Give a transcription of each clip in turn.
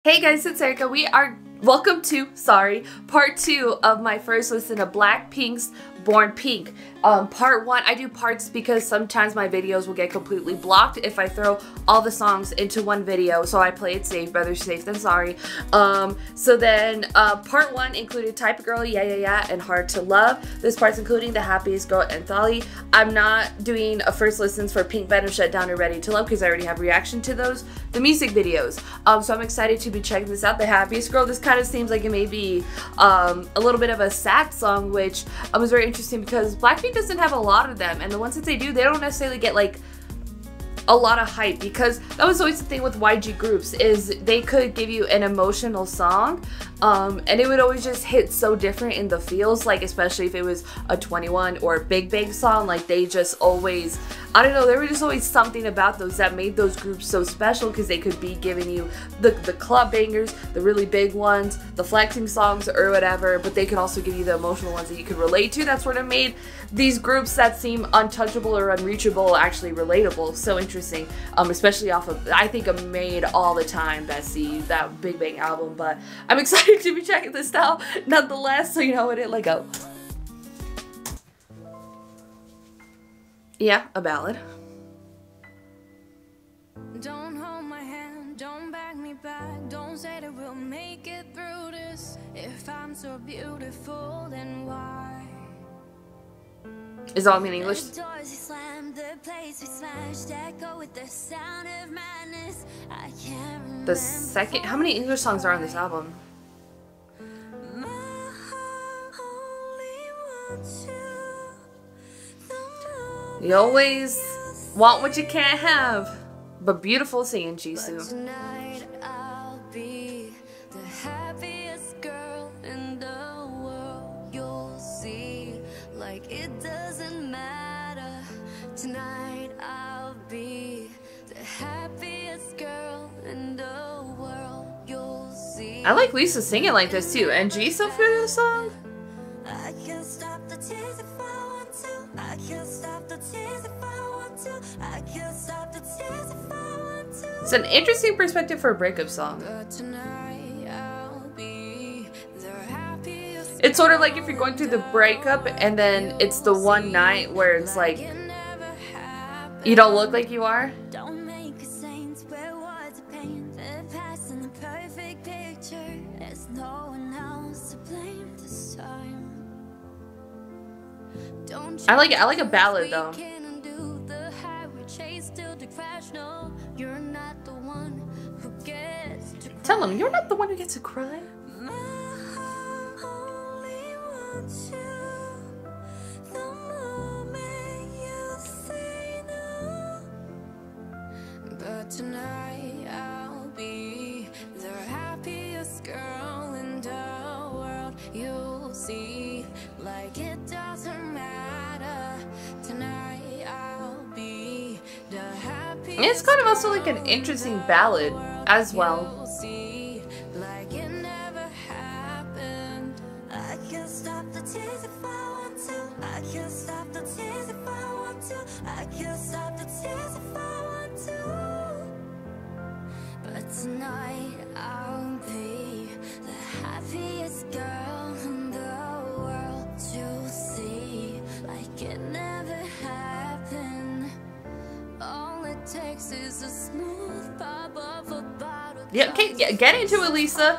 Hey guys, it's Erika. Welcome to part 2 of my first listen to Blackpink's Born Pink. Part 1, I do parts because sometimes my videos will get completely blocked if I throw all the songs into one video, so I play it safe, better safe than sorry. So then part 1 included Type of Girl, Yeah Yeah Yeah, and Hard to Love. This part's including the Happiest Girl and Thali. I'm not doing a first listens for Pink Venom, Shutdown, or Ready to Love because I already have reaction to those, the music videos. So I'm excited to be checking this out. The Happiest Girl, this kind of seems like it may be a little bit of a sad song, which was very interesting because Blackpink doesn't have a lot of them, and the ones that they do, they don't necessarily get like a lot of hype, because that was always the thing with YG groups, is they could give you an emotional song and it would always just hit so different in the feels, like especially if it was a 21 or a Big Bang song. Like they just always, I don't know, there was just always something about those that made those groups so special, because they could be giving you the club bangers, the really big ones, the flexing songs or whatever, but they could also give you the emotional ones that you could relate to. That's what it made these groups that seem untouchable or unreachable actually relatable. So interesting, especially off of, I think, a Made All the Time, that Big Bang album. But I'm excited to be checking this out nonetheless, so you know what it like go. Yeah, a ballad. Don't hold my hand, don't back me back, don't say that we'll make it through this. If I'm so beautiful, then why? Is all in English? The doors we slammed, the place we smashed, echo with the sound of madness. I can't remember. The second, how many English songs are on this album? You always want what you can't have, but beautiful singing, Jisoo. Tonight I'll be the happiest girl in the world. You'll see, like it doesn't matter. Tonight I'll be the happiest girl in the world. You'll see. I like Lisa singing like this too, and Jisoo for this song. I can't stop the tears if I want to. I can't stop the tears if I want to. I can't stop the tears if I want to. It's an interesting perspective for a breakup song. But tonight I'll be the happiest. It's sort of like if you're going through the breakup and then it's the one night where it's like you don't look like you are. Don't make a saint where words are pain. The past and the perfect picture. There's no one else to blame this time. I like a ballad though. Tell him you're not the one who gets to cry. But tonight I'll be the happiest girl in the world. You'll see, like it doesn't matter. Tonight I'll be the happiest. It's kind of also like an interesting ballad as well. You'll see, like it never happened. I can't stop the tears if I want to. I can't stop the tears if I want to. I can't stop the tears if I want to. But tonight I'll be the happiest girl in the world. You'll see, like it never happened. All it takes is a smooth pop of a bottle. Yeah, okay, get into it, Lisa.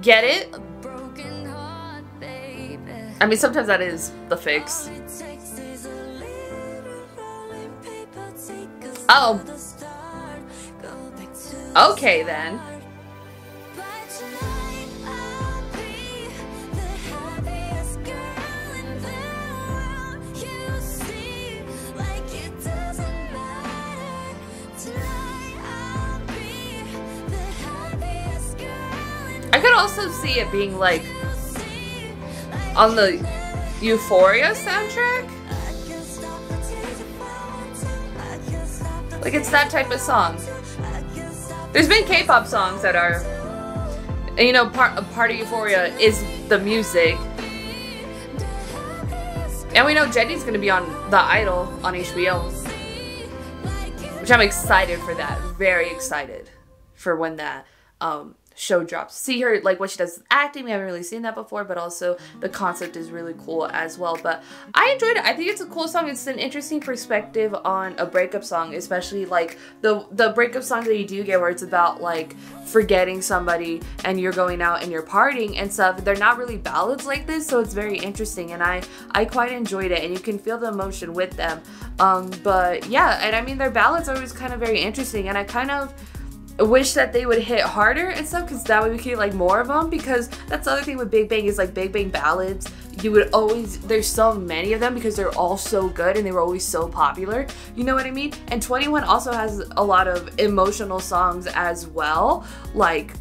Get it? A broken heart, baby. I mean, sometimes that is the fix. All it takes is a little rolling paper. Take us Oh. to the start. Go back to the Okay then. But tonight I'll be the happiest girl in the world. You see, like it doesn't matter. Tonight I'll be the happiest girl in I could also see it being like you see, like on the Euphoria soundtrack. I can't stop the tears if I want to. I can't stop the Like it's that type of song. I can't stop There's been K-pop songs that are, you know, part of Euphoria is the music. And we know Jennie's gonna be on The Idol on HBO, which I'm excited for that. Very excited for when that show drops. See her, like, what she does with acting. We haven't really seen that before, but also the concept is really cool as well. But I enjoyed it. I think it's a cool song. It's an interesting perspective on a breakup song, especially like the breakup song that you do get where it's about like forgetting somebody and you're going out and you're partying and stuff. They're not really ballads like this, so it's very interesting, and I quite enjoyed it, and you can feel the emotion with them. But yeah, and I mean their ballads are always kind of very interesting, and I kind of wish that they would hit harder and stuff, because that way we could like more of them, because that's the other thing with Big Bang is like Big Bang ballads, you would always, there's so many of them because they're all so good and they were always so popular, you know what I mean? And 21 also has a lot of emotional songs as well, like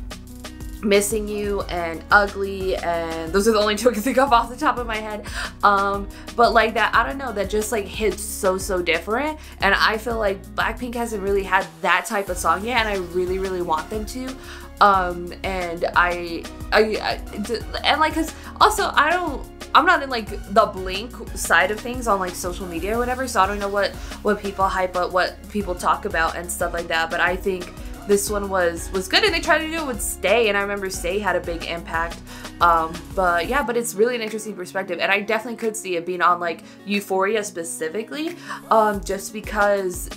Missing You and Ugly, and those are the only two I can think of off the top of my head. But like that, I don't know, that just like hits so different, and I feel like Blackpink hasn't really had that type of song yet, and I really want them to. And and like, cause also I'm not in like the Blink side of things on like social media or whatever, so I don't know what people hype up, what people talk about and stuff like that, but I think this one was good, and they tried to do it with Stay, and I remember Stay had a big impact. But yeah, but it's really an interesting perspective, and I definitely could see it being on like Euphoria specifically, just because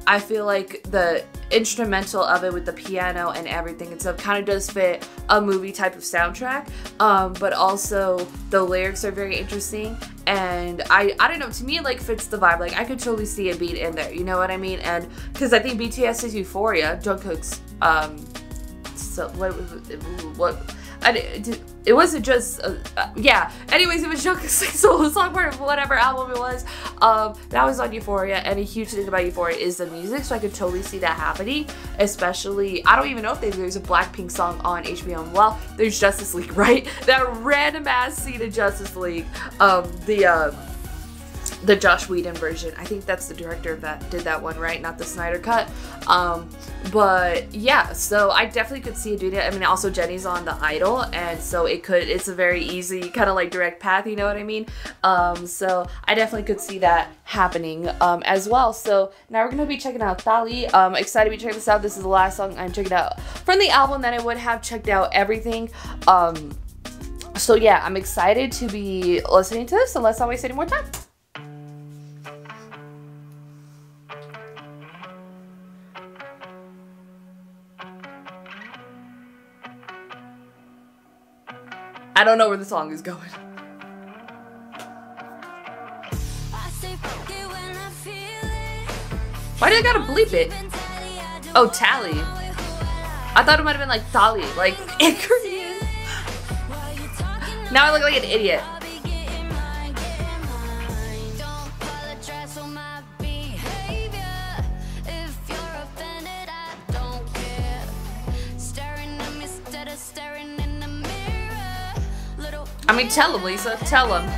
I feel like the instrumental of it with the piano and everything and stuff kind of does fit a movie type of soundtrack, but also the lyrics are very interesting, and I don't know, to me it like fits the vibe. Like I could totally see it being in there, you know what I mean? And because I think BTS is Euphoria, Jungkook's so it wasn't just yeah, anyways, it was Jungkook's like solo song part of whatever album it was, that was on Euphoria, and a huge thing about Euphoria is the music, so I could totally see that happening. Especially, I don't even know if there's a Blackpink song on HBO. Well, there's Justice League, right? That random ass scene in Justice League, the Josh Whedon version. I think that's the director of that, did that one, right? Not the Snyder cut. But yeah, so I definitely could see it doing it. I mean, also Jennie's on The Idol, and so it's a very easy kind of like direct path, you know what I mean? So I definitely could see that happening as well. So now we're gonna be checking out Thali. Excited to be checking this out. This is the last song I'm checking out from the album that I would have checked out everything. So yeah, I'm excited to be listening to this, so let's not waste any more time. I don't know where the song is going. Why did I gotta bleep it? Oh, Tally. I thought it might have been like Thali, like in Korean. Now I look like an idiot. I mean, tell him, Lisa. Tell him.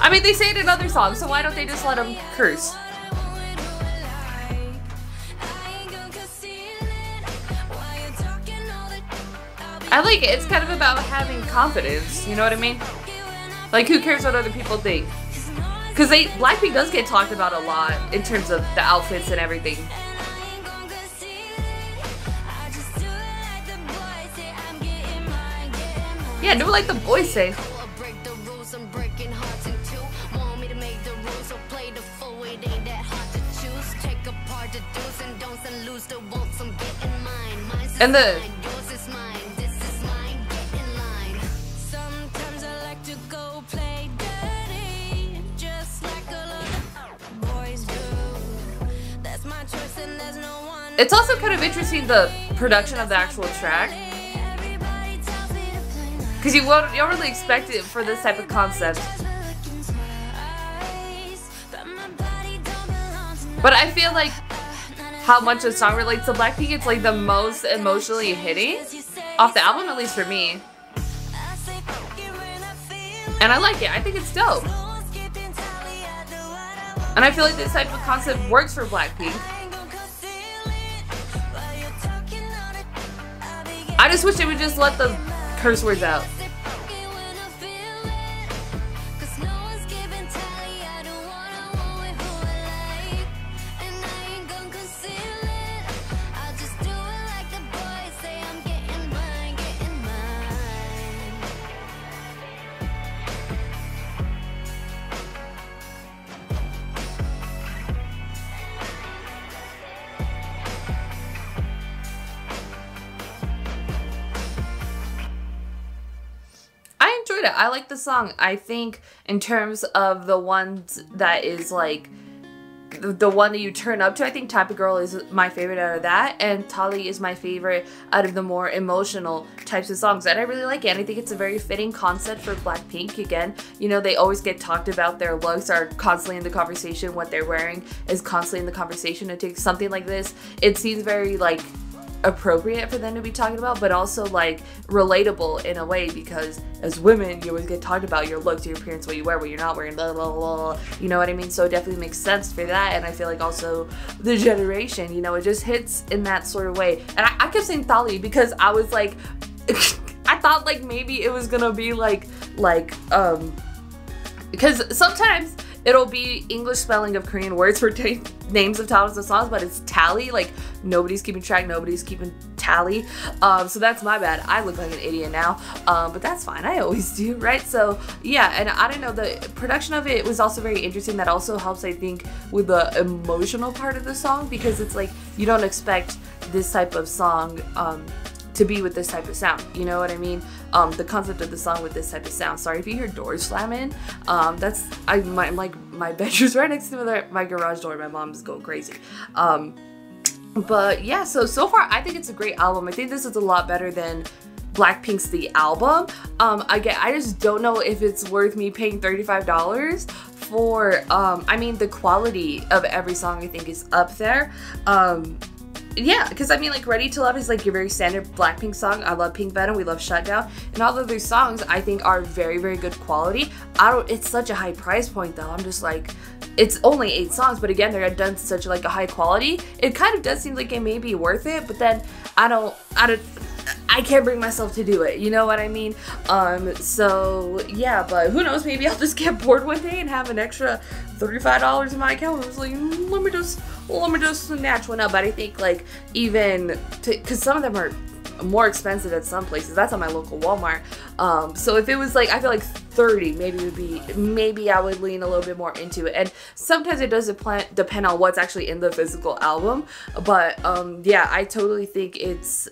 I mean, they say it in other songs, so why don't they just let them curse? I like it. It's kind of about having confidence, you know what I mean? Like, who cares what other people think? Because Blackpink does get talked about a lot in terms of the outfits and everything. Yeah, do like the boys say. And the it's also kind of interesting, the production of the actual track, because you don't really expect it for this type of concept. But I feel like how much the song relates to Blackpink, it's like the most emotionally hitting off the album, at least for me. And I like it. I think it's dope. And I feel like this type of concept works for Blackpink. I just wish they would just let the curse words out. I like the song. I think in terms of the ones that is like the one that you turn up to, I think Type of Girl is my favorite out of that, and Tali is my favorite out of the more emotional types of songs, and I really like it, and I think it's a very fitting concept for Blackpink. Again, you know, they always get talked about, their looks are constantly in the conversation, what they're wearing is constantly in the conversation. To take something like this, it seems very like appropriate for them to be talking about, but also like relatable in a way, because as women you always get talked about your looks, your appearance, what you wear, what you're not wearing, blah, blah, blah, you know what I mean? So it definitely makes sense for that, and I feel like also the generation, you know, it just hits in that sort of way. And I kept saying Tali because I was like I thought like maybe it was gonna be like because sometimes it'll be English spelling of Korean words for names of titles of songs, but it's tally, like nobody's keeping track, nobody's keeping tally. So that's my bad. I look like an idiot now, but that's fine. I always do, right? So yeah, and I don't know, the production of it was also very interesting. That also helps, I think, with the emotional part of the song, because it's like you don't expect this type of song to be with this type of sound, you know what I mean? The concept of the song with this type of sound. Sorry if you hear doors slamming. That's my bedroom's right next to my garage door. My mom's going crazy. But yeah, so far I think it's a great album. I think this is a lot better than Blackpink's The Album. Again, I just don't know if it's worth me paying $35 for. I mean, the quality of every song I think is up there. Yeah, because I mean, like, Ready to Love is like your very standard Blackpink song. I love Pink Venom, we love Shutdown, and all of those songs I think are very, very good quality. It's such a high price point though. I'm just like, it's only 8 songs, but again, they're done such like a high quality. It kind of does seem like it may be worth it, but then I can't bring myself to do it, you know what I mean? So yeah, but who knows, maybe I'll just get bored one day and have an extra $35 in my account. I was like, let me just snatch one up. But I think like even because some of them are more expensive at some places. That's on my local Walmart. So if it was like, I feel like 30, maybe I would lean a little bit more into it. And sometimes it does depend on what's actually in the physical album. But yeah, I totally think it's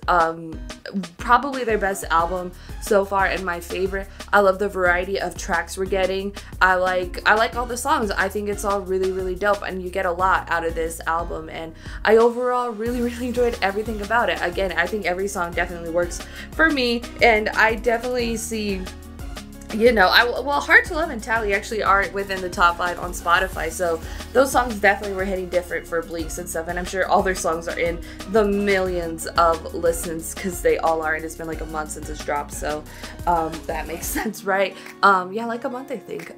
probably their best album so far and my favorite. I love the variety of tracks we're getting. I like all the songs. I think it's all really, really dope, and you get a lot out of this album, and I overall really, really enjoyed everything about it. Again, I think every song definitely works for me, and I definitely see, you know, well, Hard to Love and Tally actually aren't within the top 5 on Spotify, so those songs definitely were hitting different for Blinks and stuff, and I'm sure all their songs are in the millions of listens, because they all are, and it's been like a month since it's dropped, so that makes sense, right? Yeah, like a month, I think.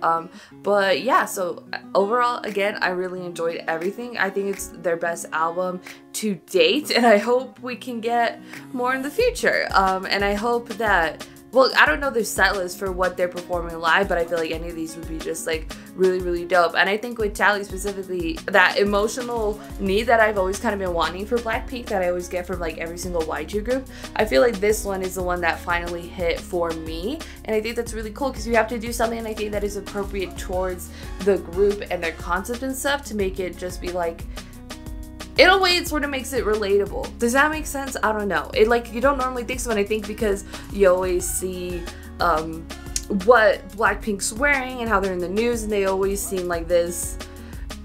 But yeah, so overall, again, I really enjoyed everything. I think it's their best album to date, and I hope we can get more in the future, and I hope that, well, I don't know their set list for what they're performing live, but I feel like any of these would be just like really, really dope. And I think with Tally specifically, that emotional need that I've always kind of been wanting for Blackpink, that I always get from like every single YG group, I feel like this one is the one that finally hit for me. And I think that's really cool, because you have to do something, I think, that is appropriate towards the group and their concept and stuff, to make it just be like, in a way, it sort of makes it relatable. Does that make sense? I don't know. It, like, you don't normally think so, and I think because you always see what Blackpink's wearing and how they're in the news, and they always seem like this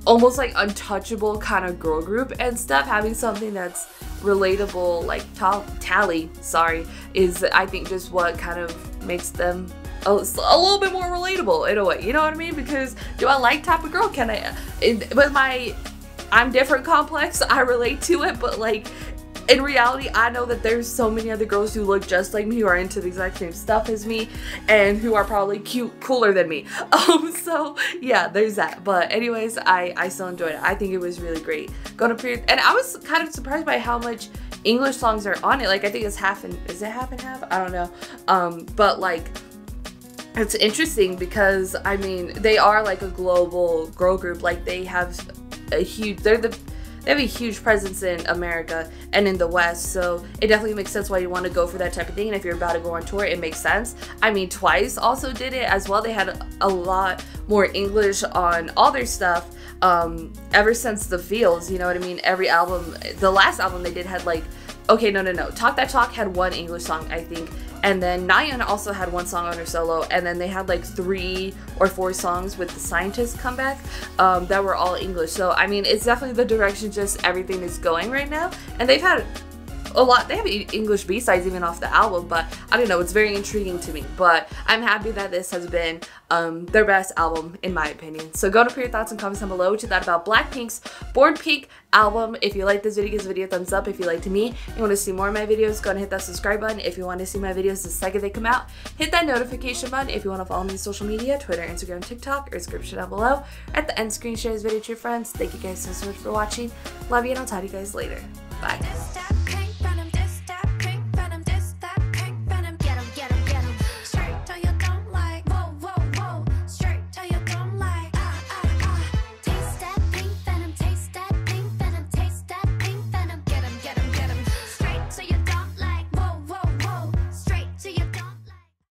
almost like untouchable kind of girl group and stuff. Having something that's relatable, like Tally, sorry, is, I think, just what kind of makes them a little bit more relatable in a way. You know what I mean? Because do I like Type of Girl? Can I, with my I'm different complex, I relate to it, but like in reality, I know that there's so many other girls who look just like me, who are into the exact same stuff as me, and who are probably cooler than me. So yeah, there's that. But anyways, I still enjoyed it. I think it was really great. Gonna period, and I was kind of surprised by how much English songs are on it. Like, I think it's half and is it half and half? I don't know. But like, it's interesting because I mean, they are like a global girl group. Like, they have a huge, they have a huge presence in America and in the West, so it definitely makes sense why you want to go for that type of thing. And if you're about to go on tour, it makes sense. I mean, Twice also did it as well. They had a lot more English on all their stuff ever since The Feels, you know what I mean? Every album, the last album they did had like, okay, no, Talk That Talk had one English song, I think. And then Nayeon also had one song on her solo, and then they had like 3 or 4 songs with the Scientist comeback that were all English. So I mean, it's definitely the direction just everything is going right now. And they've had a lot, they have English B-sides even off the album, but I don't know, it's very intriguing to me. But I'm happy that this has been their best album in my opinion. So go to put your thoughts and comments down below what you thought about Blackpink's Born Pink album. If you like this video, give this video a thumbs up. If you liked me and you want to see more of my videos, go and hit that subscribe button. If you want to see my videos the second they come out, hit that notification button. If you want to follow me on social media, Twitter, Instagram, TikTok, or description down below. At the end screen, share this video to your friends. Thank you guys so much for watching. Love you, and I'll talk to you guys later. Bye.